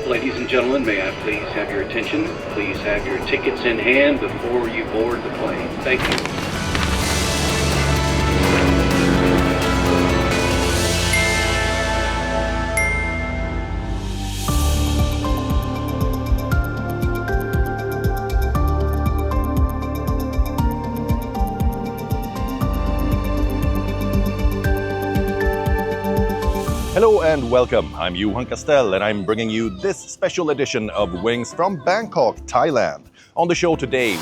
Ladies and gentlemen, may I please have your attention? Please have your tickets in hand before you board the plane. Thank you. Hello and welcome. I'm Johan Castell and I'm bringing you this special edition of Wings from Bangkok, Thailand. On the show today,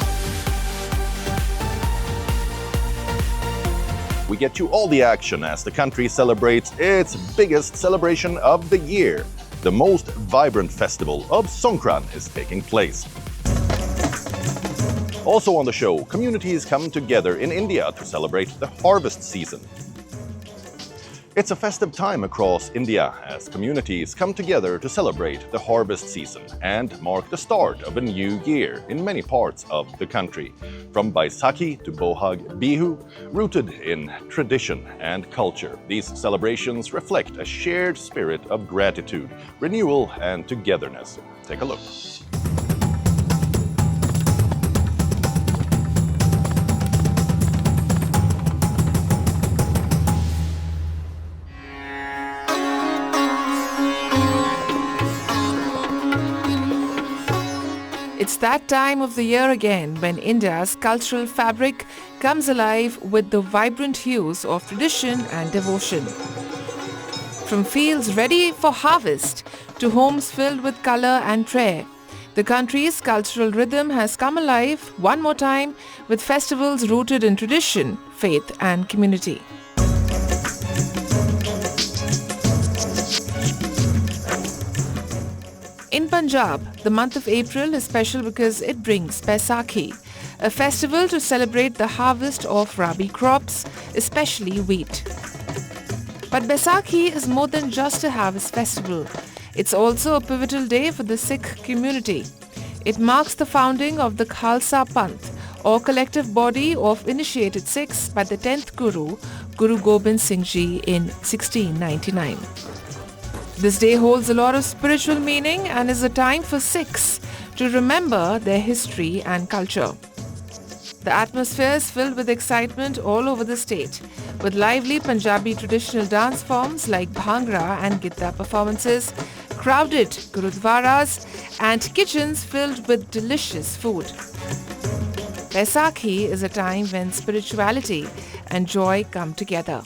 we get you all the action as the country celebrates its biggest celebration of the year. The most vibrant festival of Songkran is taking place. Also on the show, communities come together in India to celebrate the harvest season. It's a festive time across India as communities come together to celebrate the harvest season and mark the start of a new year in many parts of the country. From Baisakhi to Bihu, rooted in tradition and culture, these celebrations reflect a shared spirit of gratitude, renewal and togetherness. Take a look. It's that time of the year again when India's cultural fabric comes alive with the vibrant hues of tradition and devotion. From fields ready for harvest to homes filled with color and prayer, the country's cultural rhythm has come alive one more time with festivals rooted in tradition, faith and community. In Punjab, the month of April is special because it brings Baisakhi, a festival to celebrate the harvest of rabi crops, especially wheat. But Baisakhi is more than just a harvest festival. It's also a pivotal day for the Sikh community. It marks the founding of the Khalsa Panth, or collective body of initiated Sikhs by the 10th Guru, Guru Gobind Singh Ji in 1699. This day holds a lot of spiritual meaning and is a time for Sikhs to remember their history and culture. The atmosphere is filled with excitement all over the state, with lively Punjabi traditional dance forms like Bhangra and Gitta performances, crowded gurudwaras, and kitchens filled with delicious food. Baisakhi is a time when spirituality and joy come together.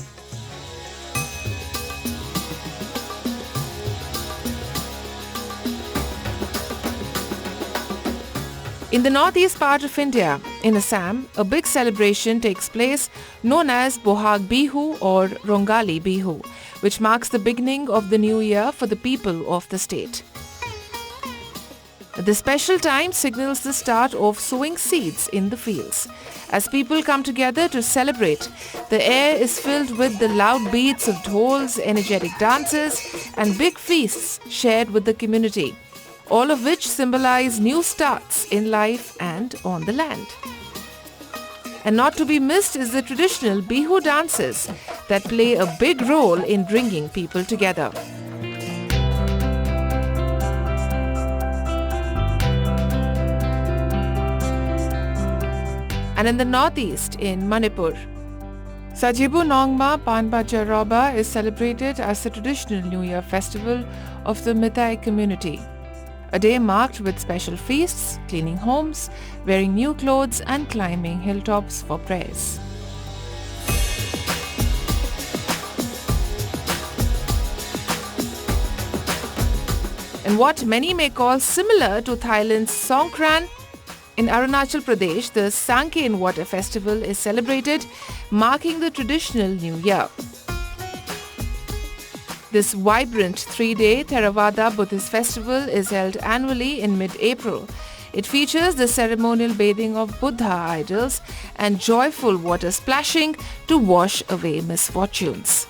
In the northeast part of India, in Assam, a big celebration takes place known as Boishakh Bihu or Rongali Bihu, which marks the beginning of the new year for the people of the state. The special time signals the start of sowing seeds in the fields. As people come together to celebrate, the air is filled with the loud beats of dhols, energetic dances, and big feasts shared with the community, all of which symbolize new starts in life and on the land. And not to be missed is the traditional Bihu dances that play a big role in bringing people together. And in the northeast, in Manipur, Sajibu Nongma Panba Jaroba is celebrated as the traditional New Year festival of the Meitei community. A day marked with special feasts, cleaning homes, wearing new clothes and climbing hilltops for prayers. And what many may call similar to Thailand's Songkran, in Arunachal Pradesh, the Songkran Water Festival is celebrated, marking the traditional New Year. This vibrant 3-day Theravada Buddhist festival is held annually in mid-April. It features the ceremonial bathing of Buddha idols and joyful water splashing to wash away misfortunes.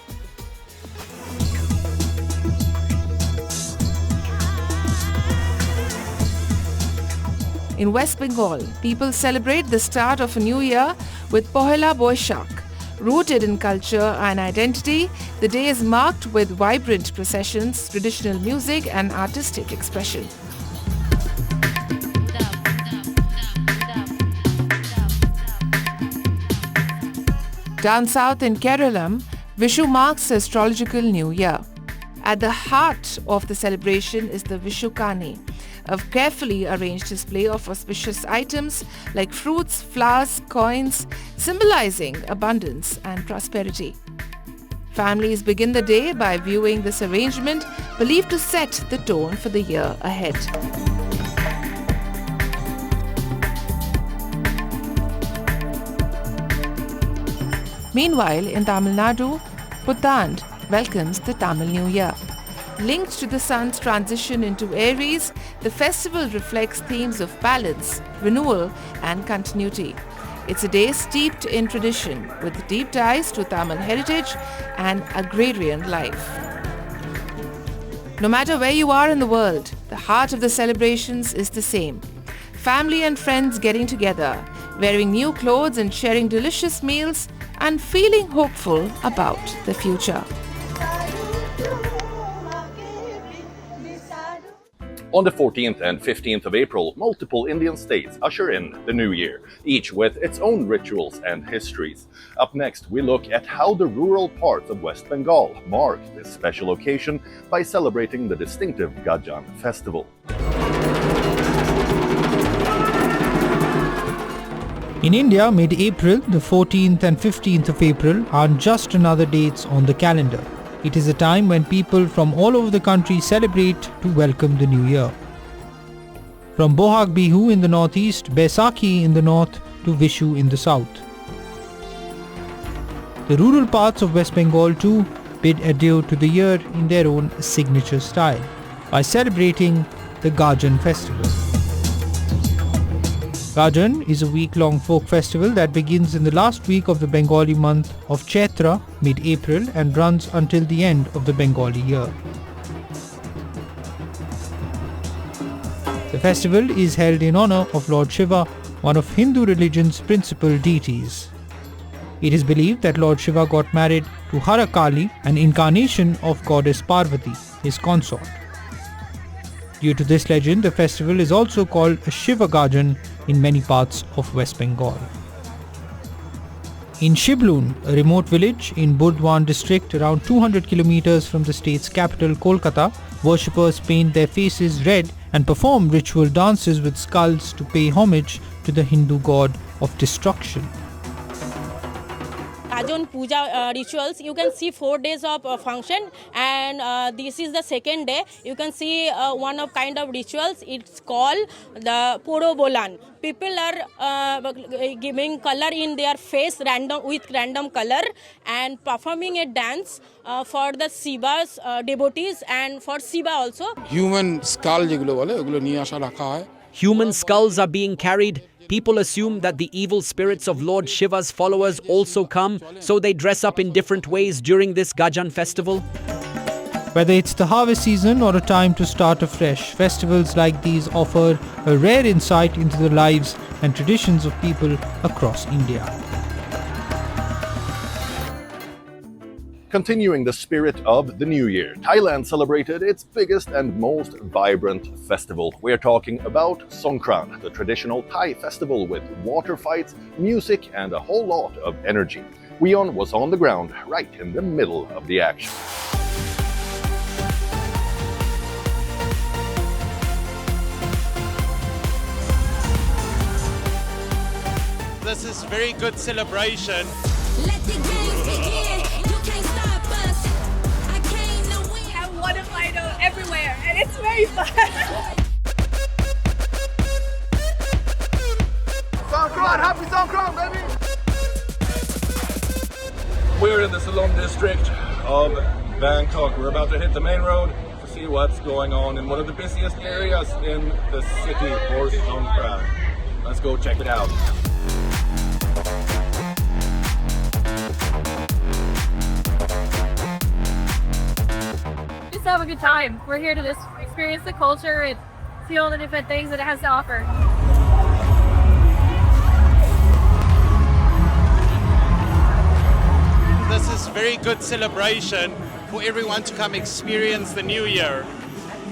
In West Bengal, people celebrate the start of a new year with Pohela Boishakh, Rooted in culture and identity, the day is marked with vibrant processions, traditional music and artistic expression. Down south in Keralam, Vishu marks the astrological new year. At the heart of the celebration is the Vishu, a carefully arranged display of auspicious items like fruits, flowers, coins, symbolizing abundance and prosperity. Families begin the day by viewing this arrangement, believed to set the tone for the year ahead. Meanwhile, in Tamil Nadu, Puthandu welcomes the Tamil New Year. Linked to the sun's transition into Aries, the festival reflects themes of balance, renewal, and continuity. It's a day steeped in tradition, with deep ties to Tamil heritage and agrarian life. No matter where you are in the world, the heart of the celebrations is the same. Family and friends getting together, wearing new clothes and sharing delicious meals, and feeling hopeful about the future. On the 14th and 15th of April, multiple Indian states usher in the new year, each with its own rituals and histories. Up next, we look at how the rural parts of West Bengal mark this special occasion by celebrating the distinctive Gajan Festival. In India, mid-April, the 14th and 15th of April aren't just another dates on the calendar. It is a time when people from all over the country celebrate to welcome the new year. From Boishakh Bihu in the northeast, Baisakhi in the north to Vishu in the south. The rural parts of West Bengal too bid adieu to the year in their own signature style by celebrating the Gajan Festival. Gajan is a week-long folk festival that begins in the last week of the Bengali month of Chaitra, mid-April, and runs until the end of the Bengali year. The festival is held in honor of Lord Shiva, one of Hindu religion's principal deities. It is believed that Lord Shiva got married to Hara Kali, an incarnation of goddess Parvati, his consort. Due to this legend, the festival is also called a Shiva Gajan in many parts of West Bengal. In Shibloon, a remote village in Burdwan district around 200 kilometers from the state's capital Kolkata, worshippers paint their faces red and perform ritual dances with skulls to pay homage to the Hindu god of destruction. Gajan Puja rituals, you can see 4 days of function, and this is the second day. You can see one of kind of rituals. It's called the Poro Bolan. People are giving color in their face with random color and performing a dance for the Shiva's devotees and for Shiva also. Human skull যেগুলো বলে ওগুলো নিয়ে আসা রাখা হয়. Human skulls are being carried. People assume that the evil spirits of Lord Shiva's followers also come, so they dress up in different ways during this Gajan festival. Whether it's the harvest season or a time to start afresh, festivals like these offer a rare insight into the lives and traditions of people across India. Continuing the spirit of the new year, Thailand celebrated its biggest and most vibrant festival. We're talking about Songkran, the traditional Thai festival with water fights, music, and a whole lot of energy. WION was on the ground right in the middle of the action. This is very good celebration. Let the games begin. You can't stop us. I came to win. I have one of Fido everywhere, and it's very fun. Songkran, happy Songkran, baby! We're in the Salom district of Bangkok. We're about to hit the main road to see what's going on in one of the busiest areas in the city for Songkran. Let's go check it out. Just have a good time. We're here to just experience the culture and see all the different things that it has to offer. this is very good celebration for everyone to come experience the new year,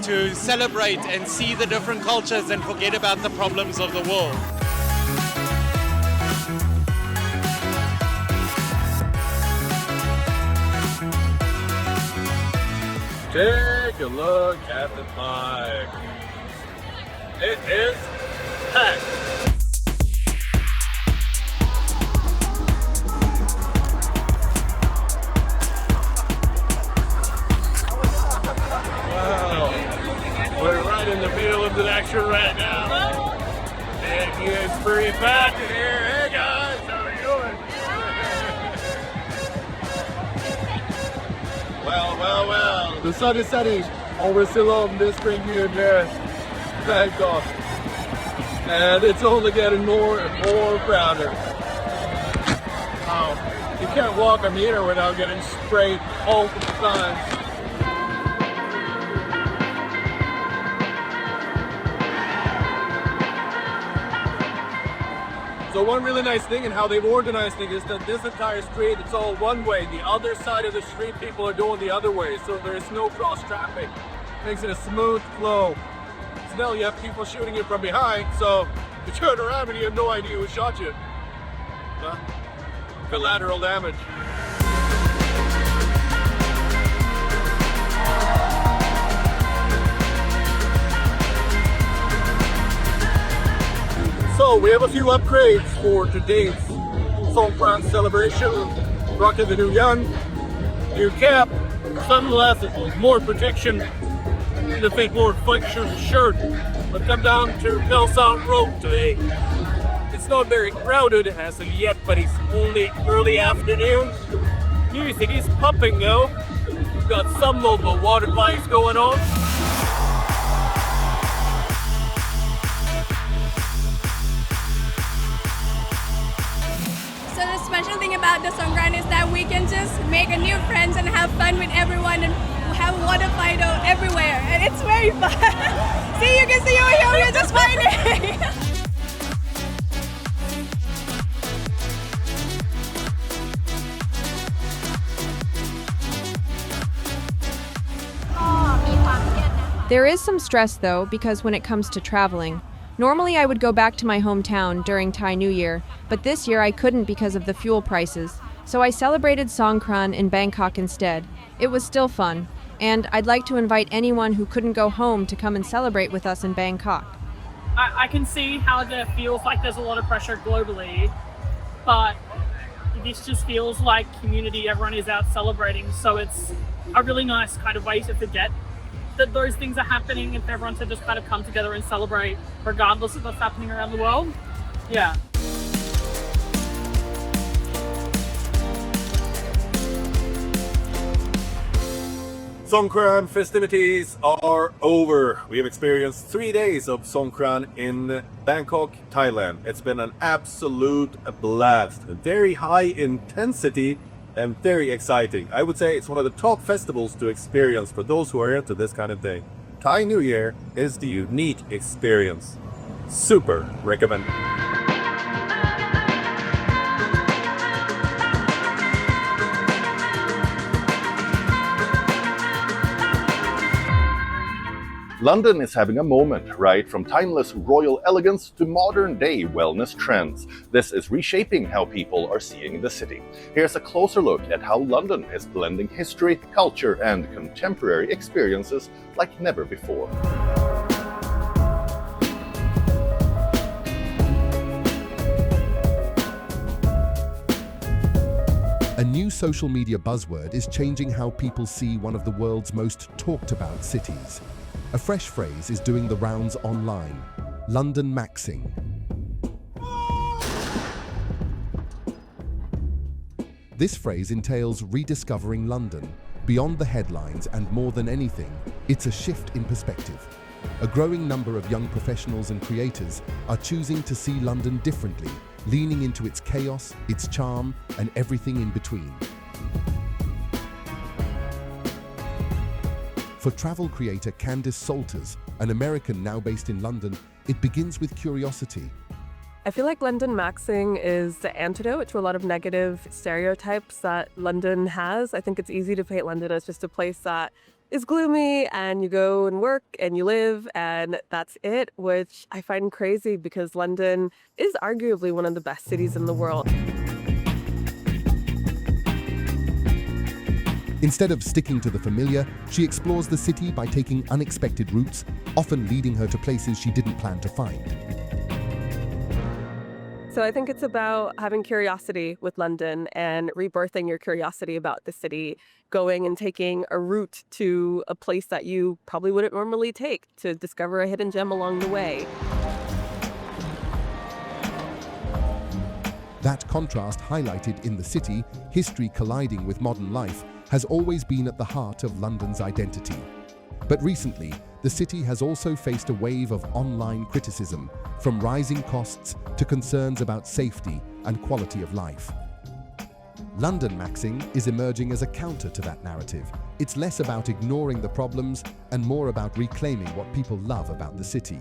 to celebrate and see the different cultures and forget about the problems of the world. Take a look at the pie. It is packed. Wow. We're right in the middle of the action right now. It is pretty packed in here. Hey guys, how are you doing? Well. The sun is setting over Ceylon district here in Bangkok. And it's only getting more and more crowded. Oh, you can't walk a meter without getting sprayed all the time. So one really nice thing in how they've organized it is that this entire street, it's all one way. The other side of the street, people are going the other way. So there's no cross traffic. Makes it a smooth flow. Still, you have people shooting you from behind, so you turn around and you have no idea who shot you. Collateral damage. So we have a few upgrades for today's Songkran celebration. Rocking the new WION, new cap, sunglasses, more protection, and a bit more function shirt. We've come down to Belsouth Road today. It's not very crowded as of yet, but it's only early afternoon. Music is pumping though. We've got some of the water bikes going on. The special thing about the Songkran is that we can just make a new friends and have fun with everyone and have water fight everywhere. And it's very fun. See, you can see over here, we're just fighting. There is some stress though, because when it comes to traveling, normally I would go back to my hometown during Thai New Year, but this year I couldn't because of the fuel prices, so I celebrated Songkran in Bangkok instead. It was still fun, and I'd like to invite anyone who couldn't go home to come and celebrate with us in Bangkok. I can see how it feels like there's a lot of pressure globally, but this just feels like community, everyone is out celebrating, so it's a really nice kind of way to forget that those things are happening if everyone to just kind of come together and celebrate regardless of what's happening around the world. Yeah. Songkran festivities are over. We have experienced 3 days of Songkran in Bangkok, Thailand. It's been an absolute blast. Very high intensity and very exciting. I would say it's one of the top festivals to experience for those who are into this kind of thing. Thai New Year is the unique experience. Super recommend. London is having a moment, right from timeless royal elegance to modern-day wellness trends. This is reshaping how people are seeing the city. Here's a closer look at how London is blending history, culture, and contemporary experiences like never before. A new social media buzzword is changing how people see one of the world's most talked about cities. A fresh phrase is doing the rounds online: Londonmaxxing. This phrase entails rediscovering London, beyond the headlines, and more than anything, it's a shift in perspective. A growing number of young professionals and creators are choosing to see London differently, leaning into its chaos, its charm, and everything in between. For travel creator Candice Salters, an American now based in London, it begins with curiosity. I feel like Londonmaxxing is the antidote to a lot of negative stereotypes that London has. I think it's easy to paint London as just a place that is gloomy and you go and work and you live and that's it, which I find crazy because London is arguably one of the best cities in the world. Instead of sticking to the familiar, she explores the city by taking unexpected routes, often leading her to places she didn't plan to find. So I think it's about having curiosity with London and rebirthing your curiosity about the city, going and taking a route to a place that you probably wouldn't normally take to discover a hidden gem along the way. That contrast highlighted in the city, history colliding with modern life, has always been at the heart of London's identity. But recently, the city has also faced a wave of online criticism, from rising costs to concerns about safety and quality of life. Londonmaxxing is emerging as a counter to that narrative. It's less about ignoring the problems and more about reclaiming what people love about the city.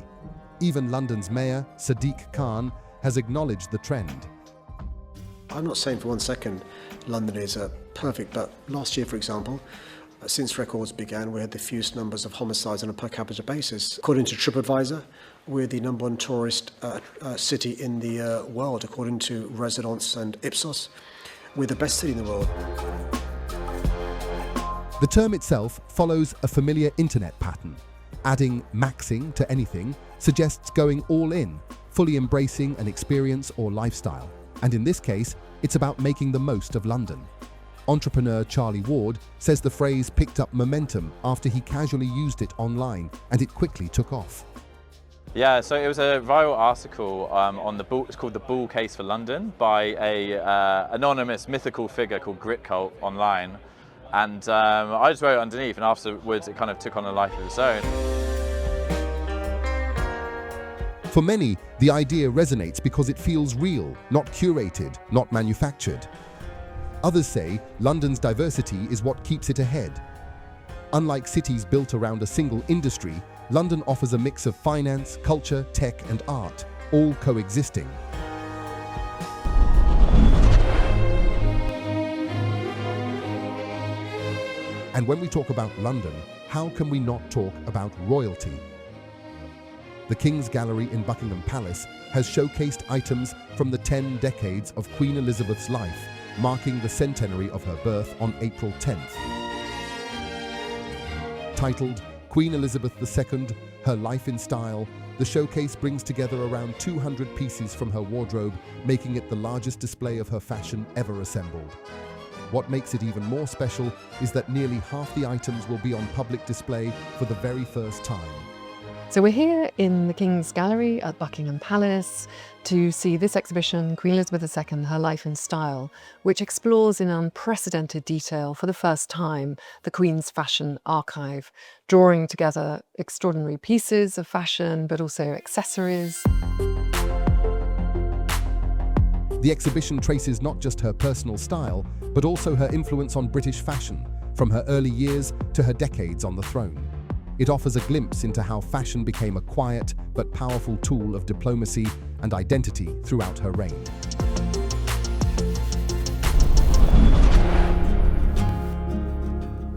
Even London's mayor, Sadiq Khan, has acknowledged the trend. I'm not saying for one second London is perfect, but last year, for example, since records began, we had the fewest numbers of homicides on a per capita basis. According to TripAdvisor, we're the #1 tourist city in the world. According to Residence and Ipsos, we're the best city in the world. The term itself follows a familiar internet pattern. Adding maxing to anything suggests going all in, fully embracing an experience or lifestyle. And in this case, it's about making the most of London. Entrepreneur Charlie Ward says the phrase picked up momentum after he casually used it online, and it quickly took off. Yeah, so it was a viral article on the bull, it's called The Bull Case for London, by a anonymous mythical figure called Grit Cult online. And I just wrote it underneath, and afterwards it kind of took on a life of its own. For many, the idea resonates because it feels real, not curated, not manufactured. Others say London's diversity is what keeps it ahead. Unlike cities built around a single industry, London offers a mix of finance, culture, tech, and art, all coexisting. And when we talk about London, how can we not talk about royalty? The King's Gallery in Buckingham Palace has showcased items from the 10 decades of Queen Elizabeth's life, marking the centenary of her birth on April 10th. Titled Queen Elizabeth II, Her Life in Style, the showcase brings together around 200 pieces from her wardrobe, making it the largest display of her fashion ever assembled. What makes it even more special is that nearly half the items will be on public display for the very first time. So we're here in the King's Gallery at Buckingham Palace to see this exhibition, Queen Elizabeth II, Her Life in Style, which explores in unprecedented detail for the first time the Queen's fashion archive, drawing together extraordinary pieces of fashion, but also accessories. The exhibition traces not just her personal style, but also her influence on British fashion, from her early years to her decades on the throne. It offers a glimpse into how fashion became a quiet but powerful tool of diplomacy and identity throughout her reign.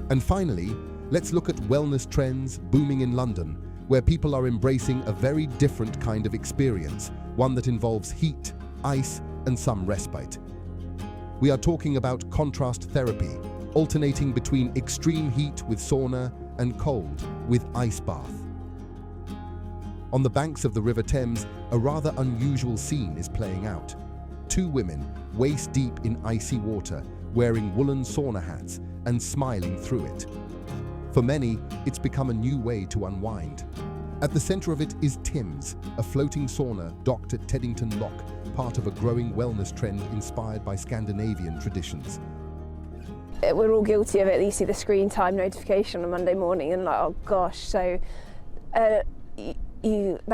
And finally, let's look at wellness trends booming in London, where people are embracing a very different kind of experience, one that involves heat, ice, and some respite. We are talking about contrast therapy, alternating between extreme heat with sauna and cold with ice bath. On the banks of the River Thames, a rather unusual scene is playing out. Two women, waist deep in icy water, wearing woolen sauna hats and smiling through it. For many, it's become a new way to unwind. At the center of it is Tim's, a floating sauna docked at Teddington Lock, part of a growing wellness trend inspired by Scandinavian traditions. We're all guilty of it. You see the screen time notification on a Monday morning and like, oh gosh. So that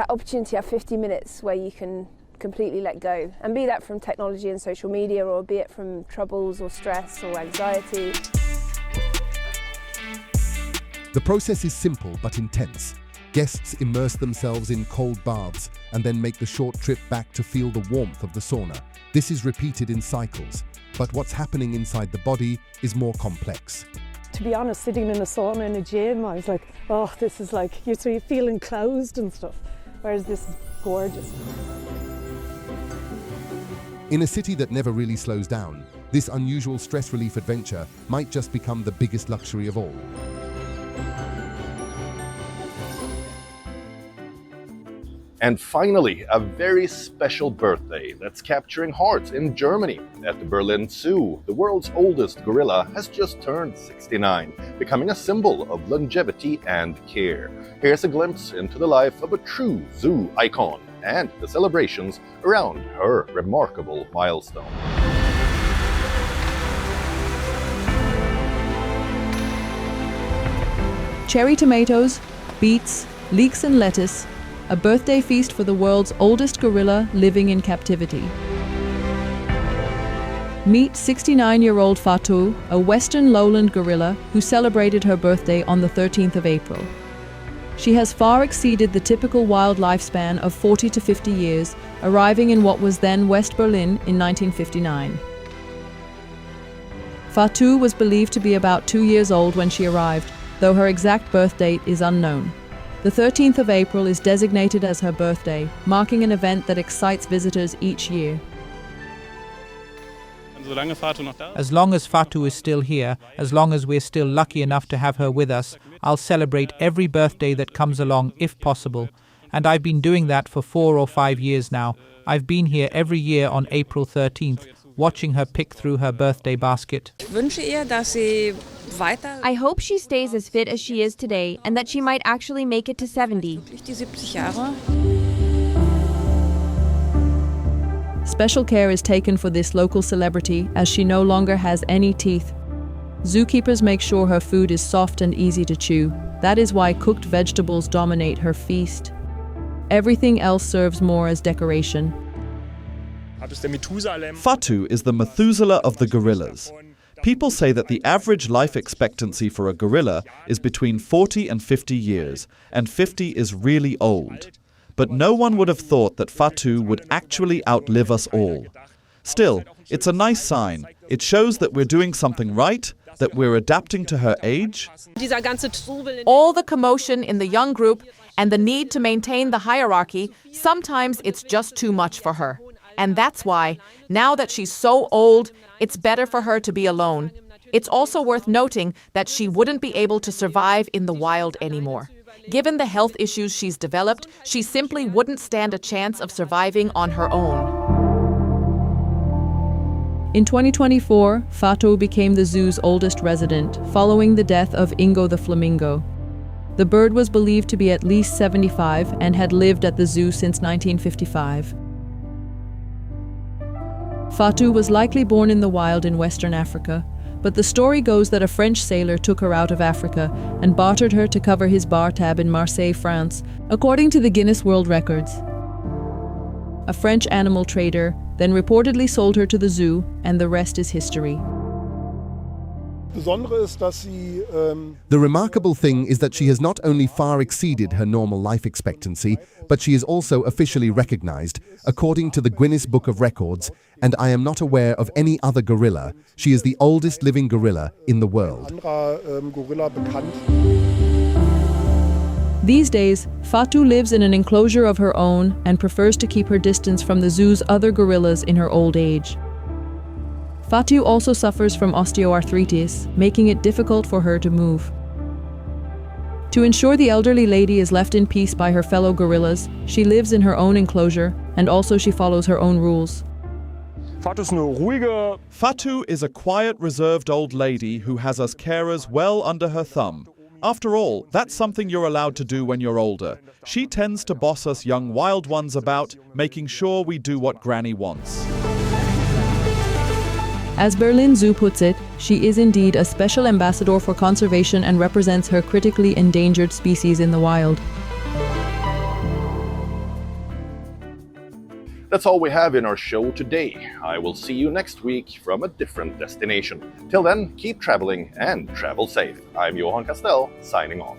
opportunity to have 50 minutes where you can completely let go, and be that from technology and social media, or be it from troubles or stress or anxiety. The process is simple but intense. Guests immerse themselves in cold baths and then make the short trip back to feel the warmth of the sauna. This is repeated in cycles, but what's happening inside the body is more complex. To be honest, sitting in a sauna in a gym, I was like, oh, this is like, you're feeling closed and stuff, whereas this is gorgeous. In a city that never really slows down, this unusual stress relief adventure might just become the biggest luxury of all. And finally, a very special birthday that's capturing hearts in Germany. At the Berlin Zoo, the world's oldest gorilla has just turned 69, becoming a symbol of longevity and care. Here's a glimpse into the life of a true zoo icon and the celebrations around her remarkable milestone. Cherry tomatoes, beets, leeks and lettuce, a birthday feast for the world's oldest gorilla living in captivity. Meet 69-year-old Fatou, a western lowland gorilla who celebrated her birthday on the 13th of April. She has far exceeded the typical wild lifespan of 40 to 50 years, arriving in what was then West Berlin in 1959. Fatou was believed to be about 2 years old when she arrived, though her exact birth date is unknown. The 13th of April is designated as her birthday, marking an event that excites visitors each year. As long as Fatou is still here, as long as we're still lucky enough to have her with us, I'll celebrate every birthday that comes along if possible. And I've been doing that for 4 or 5 years now. I've been here every year on April 13th, watching her pick through her birthday basket. I hope she stays as fit as she is today and that she might actually make it to 70. Special care is taken for this local celebrity as she no longer has any teeth. Zookeepers make sure her food is soft and easy to chew. That is why cooked vegetables dominate her feast. Everything else serves more as decoration. Fatou is the Methuselah of the gorillas. People say that the average life expectancy for a gorilla is between 40 and 50 years, and 50 is really old. But no one would have thought that Fatou would actually outlive us all. Still, it's a nice sign. It shows that we're doing something right, that we're adapting to her age. All the commotion in the young group and the need to maintain the hierarchy, sometimes it's just too much for her. And that's why, now that she's so old, it's better for her to be alone. It's also worth noting that she wouldn't be able to survive in the wild anymore. Given the health issues she's developed, she simply wouldn't stand a chance of surviving on her own. In 2024, Fatou became the zoo's oldest resident, following the death of Ingo the flamingo. The bird was believed to be at least 75 and had lived at the zoo since 1955. Fatou was likely born in the wild in Western Africa, but the story goes that a French sailor took her out of Africa and bartered her to cover his bar tab in Marseille, France, according to the Guinness World Records. A French animal trader then reportedly sold her to the zoo, and the rest is history. The remarkable thing is that she has not only far exceeded her normal life expectancy, but she is also officially recognized, according to the Guinness Book of Records, and I am not aware of any other gorilla. She is the oldest living gorilla in the world. These days, Fatou lives in an enclosure of her own and prefers to keep her distance from the zoo's other gorillas in her old age. Fatou also suffers from osteoarthritis, making it difficult for her to move. To ensure the elderly lady is left in peace by her fellow gorillas, she lives in her own enclosure, and also she follows her own rules. Fatou is a quiet, reserved old lady who has us carers well under her thumb. After all, that's something you're allowed to do when you're older. She tends to boss us young wild ones about, making sure we do what Granny wants. As Berlin Zoo puts it, she is indeed a special ambassador for conservation and represents her critically endangered species in the wild. That's all we have in our show today. I will see you next week from a different destination. Till then, keep traveling and travel safe. I'm Johan Castell, signing off.